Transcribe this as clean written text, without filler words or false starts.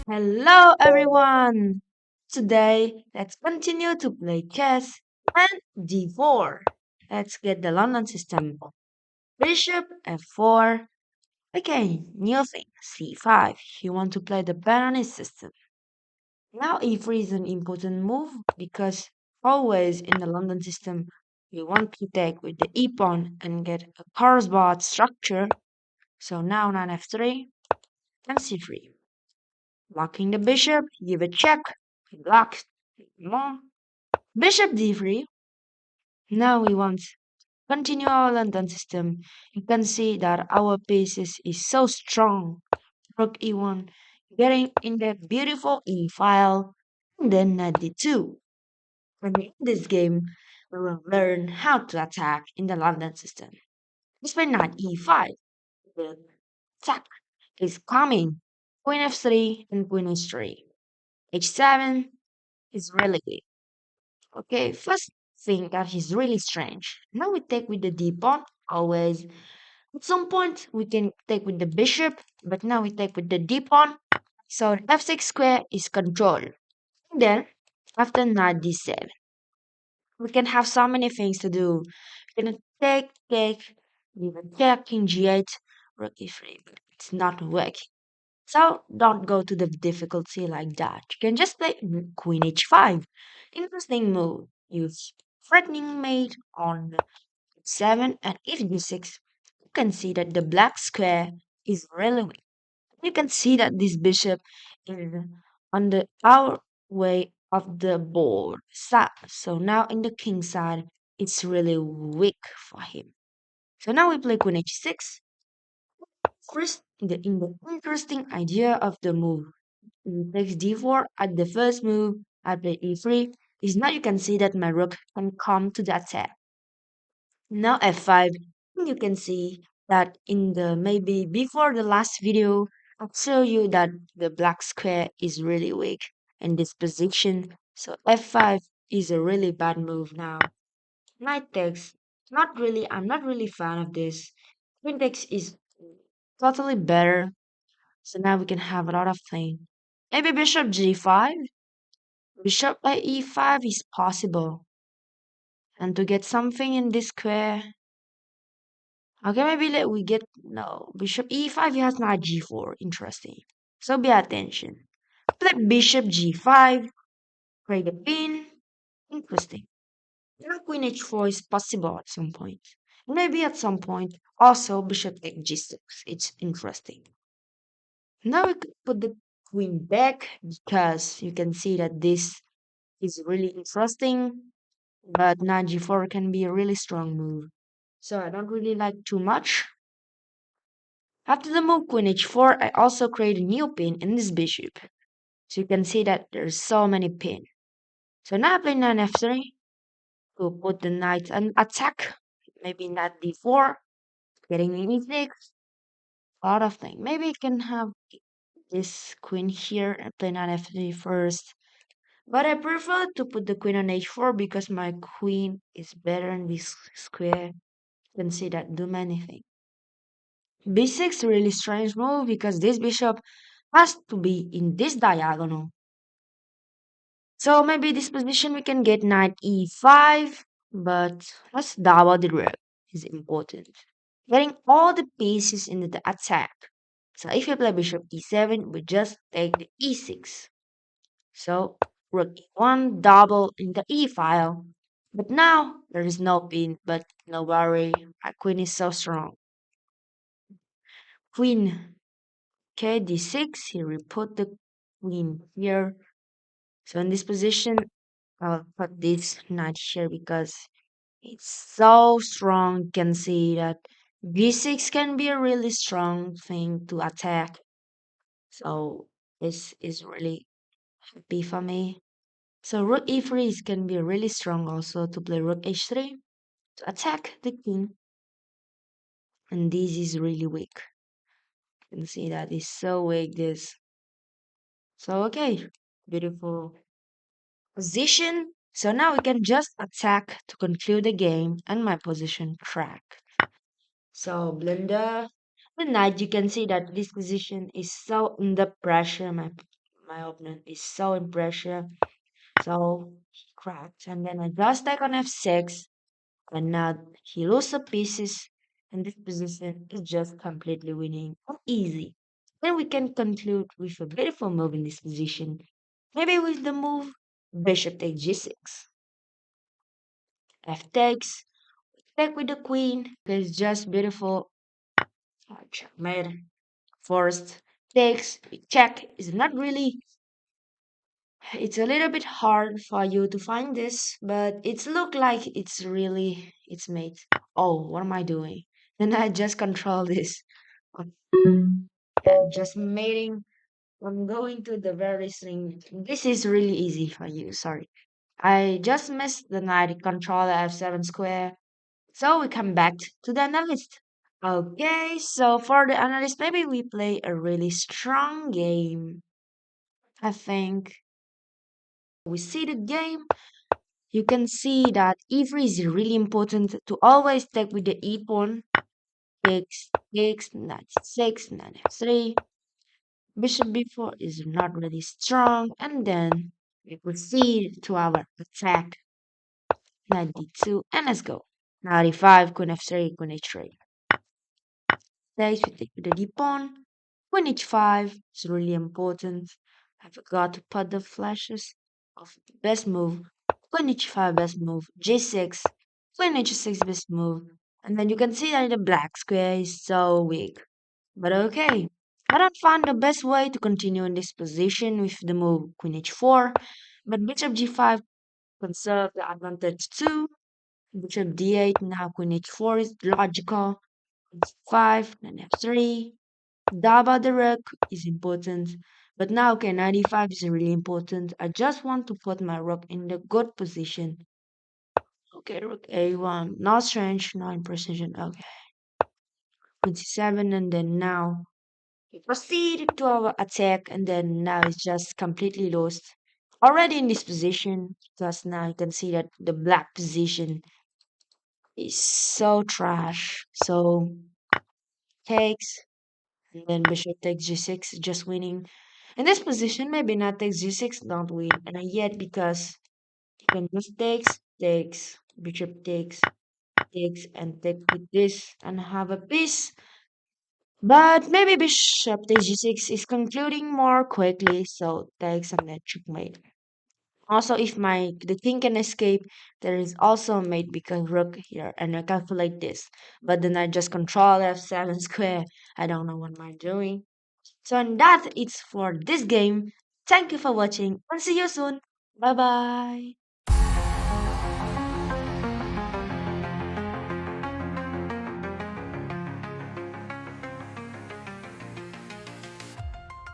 Hello everyone! Today, let's continue to play chess and d4. Let's get the London system. Bishop f4. Okay, new thing. c5. You want to play the Baroness system. Now e3 is an important move because always in the London system, you want to take with the e-pawn and get a corresponding structure. So now knight f3 and c3. Blocking the bishop, give a check. He blocks. More. Bishop d3. Now we want to continue our London system. You can see that our pieces is so strong. Rook e1, getting in the beautiful e file, and then knight d2. And in this game, we will learn how to attack in the London system. Despite knight e5, the attack is coming. Queen f3 and queen h3. h7 is really weak. Okay, first thing that is really strange. Now we take with the d pawn, always. At some point, we can take with the bishop, but now we take with the d pawn. So the f6 square is controlled. Then, after knight d7, we can have so many things to do. We can take, even check, king g8, rook e3, but it's not working. So don't go to the difficulty like that. You can just play queen h5. Interesting move. Use threatening mate on 7 and if g6. You can see that the black square is really weak. You can see that this bishop is on the our way of the board side. So now in the king side, it's really weak for him. So now we play queen h6. First, in the interesting idea of the move takes d4 at the first move, I play e3, is now you can see that my rook can come to the attack. Now f5, you can see that in the maybe before the last video, I show you that the black square is really weak in this position. So f5 is a really bad move now. Knight takes, not really, I'm not really fan of this. Queen takes is totally better. So now we can have a lot of things. Maybe bishop g5. Bishop by e5 is possible. And to get something in this square. Okay, maybe let we get no. Bishop e5 he has knight g4. Interesting. So pay attention. Play bishop g5. Create a pin. Interesting. Now queen h4 is possible at some point. Maybe at some point also bishop take g6. It's interesting. Now we could put the queen back because you can see that this is really interesting. But knight g4 can be a really strong move. So I don't really like too much. After the move queen h4, I also create a new pin in this bishop. So you can see that there's so many pins. So now I play knight f3 to put the knight and attack. Maybe knight d4, getting in e6. A lot of things. Maybe I can have this queen here and play knight f3 first. But I prefer to put the queen on h4 because my queen is better in this square. You can see that do many things. b6 really strange move because this bishop has to be in this diagonal. So maybe this position we can get knight e5, but let's double the rook is important. Getting all the pieces into the attack. So if you play bishop e7, we just take the e6. So rook e1 double in the e file. But now there is no pin, but no worry, our queen is so strong. Queen okay, d6, here we put the queen here. So in this position, I'll put this knight here because it's so strong. You can see that b6 can be a really strong thing to attack. So this is really happy for me. So rook e3 can be really strong also to play rook h3 to attack the king. And this is really weak. You can see that is so weak this. So okay, beautiful position. So now we can just attack to conclude the game and my position track. So blender the knight, you can see that this position is so under pressure. My My opponent is so impressive. So he cracked, and then I just take on f6, and now he loses pieces, and this position is just completely winning. Easy. Then we can conclude with a beautiful move in this position. Maybe with the move bishop takes g6, f takes, take with the queen. It's just beautiful. Checkmate. First takes, check is not really. It's a little bit hard for you to find this, but it's look like it's made. Oh, what am I doing? Then I just control this. I'm just mating. I'm going to the very string. This is really easy for you. Sorry. I just missed the knight control f7 square. So we come back to the analyst. Okay, so for the analyst, maybe we play a really strong game. I think we see the game. You can see that e3 is really important to always take with the e pawn. Takes, takes, knight 6, knight f3. Bishop b4 is not really strong. And then we proceed to our attack. Knight d2, and let's go. Knight e5, queen f3, queen h3. Takes, we take with the d pawn. Queen h5 is really important. I forgot to put the flashes of the best move. Queen h5 best move. G6. Queen h6 best move. And then you can see that the black square is so weak. But okay. I don't find the best way to continue in this position with the move Queen h4. But bishop g5 conserve the advantage too. Bishop d8 now Queen h4 is logical. 5 and f3. Daba the rook is important, but now k95 is really important. I just want to put my rook in the good position. Okay, rook a1, not strange, not in precision. Okay, queen c7, and then now we proceed to our attack, and then now it's just completely lost. Already in this position, because now you can see that the black position is so trash. So takes, and then bishop takes g6, just winning. In this position, maybe not takes g6, don't win. And yet, because you can just takes, bishop takes, and take with this and have a piece. But maybe bishop takes g6 is concluding more quickly, so takes and then checkmate. Also, if the king can escape, there is also a mate because rook here, and I calculate this. But then I just control f7 square. I don't know what am I doing. So and that it's for this game. Thank you for watching and see you soon. Bye bye.